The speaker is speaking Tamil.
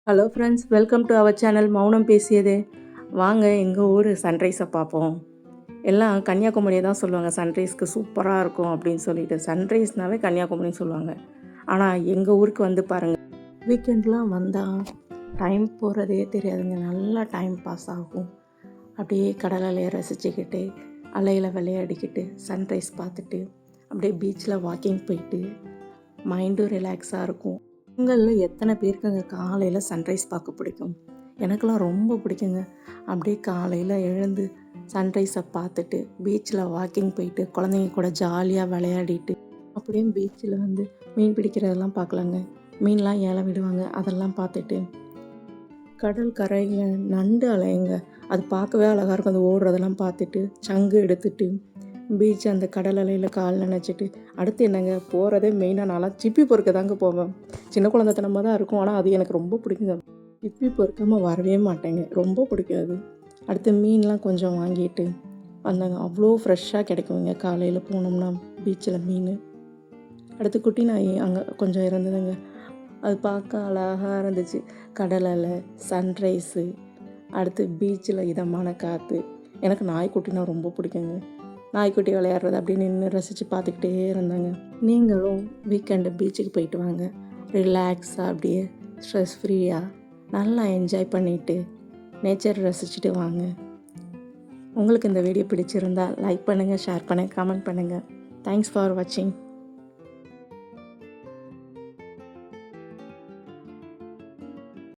Hello friends, welcome to our channel Mounam Pesiyadhe. வாங்க எங்கள் ஊர் சன்ரைஸை பார்ப்போம். எல்லாம் கன்னியாகுமரியை தான் சொல்லுவாங்க, சன்ரைஸ்க்கு சூப்பராக இருக்கும் அப்படின்னு சொல்லிட்டு. சன்ரைஸ்னாவே கன்னியாகுமரின்னு சொல்லுவாங்க. ஆனால் எங்கள் ஊருக்கு வந்து பாருங்கள், வீக்கெண்ட்லாம் வந்தால் டைம் போகிறதே தெரியாதுங்க. நல்லா டைம் பாஸ் ஆகும். அப்படியே கடல் அலையை ரசிச்சுக்கிட்டு, அலையில் விளையாடிக்கிட்டு, சன்ரைஸ் பார்த்துட்டு, அப்படியே பீச்சில் வாக்கிங் போயிட்டு மைண்டும் ரிலாக்ஸாக இருக்கும். உங்களில் எத்தனை பேருக்கு அங்கே காலையில் சன்ரைஸ் பார்க்க பிடிக்கும்? எனக்கெல்லாம் ரொம்ப பிடிக்குங்க. அப்படியே காலையில் எழுந்து சன்ரைஸை பார்த்துட்டு பீச்சில் வாக்கிங் போயிட்டு குழந்தைங்க கூட ஜாலியாக விளையாடிட்டு அப்படியே பீச்சில் வந்து மீன் பிடிக்கிறதெல்லாம் பார்க்கலாங்க. மீன்லாம் ஏலம் விடுவாங்க, அதெல்லாம் பார்த்துட்டு கடல் கரையில் நண்டு அலையுங்க. அது பார்க்கவே அழகாக இருக்கும். அது ஓடுறதெல்லாம் பார்த்துட்டு சங்கு எடுத்துட்டு பீச் அந்த கடல் அலையில் கால் நினச்சிட்டு அடுத்து என்னங்க போகிறதே மெயினாக நான்லாம் சிப்பி பொறுக்க தாங்க போவேன். சின்ன குழந்தைத்தனமாக தான் இருக்கும், ஆனால் அது எனக்கு ரொம்ப பிடிக்குங்க. சிப்பி பொறுக்காமல் வரவே மாட்டேங்க, ரொம்ப பிடிக்கும் அது. அடுத்து மீன்லாம் கொஞ்சம் வாங்கிட்டு வந்தாங்க. அவ்வளோ ஃப்ரெஷ்ஷாக கிடைக்குங்க காலையில் போனோம்னா பீச்சில் மீன். அடுத்து குட்டி நாய் அங்கே கொஞ்சம் இருந்ததுங்க. அது பார்க்க அழகாக இருந்துச்சு. கடல் அலை, சன்ரைஸு, அடுத்து பீச்சில் இதமான காற்று. எனக்கு நாய்க்குட்டினா ரொம்ப பிடிக்குங்க. நாய்க்குட்டி விளையாடுறது அப்படி நின்று ரசித்து பார்த்துக்கிட்டே இருந்தாங்க. நீங்களும் வீக்கெண்டு பீச்சுக்கு போயிட்டு வாங்க. ரிலாக்ஸாக அப்படியே ஸ்ட்ரெஸ் ஃப்ரீயாக நல்லா என்ஜாய் பண்ணிவிட்டு நேச்சர் ரசிச்சுட்டு வாங்க. உங்களுக்கு இந்த வீடியோ பிடிச்சிருந்தால் லைக் பண்ணுங்கள், ஷேர் பண்ணுங்கள், கமெண்ட் பண்ணுங்கள். தேங்க்ஸ் ஃபார் வாட்சிங்.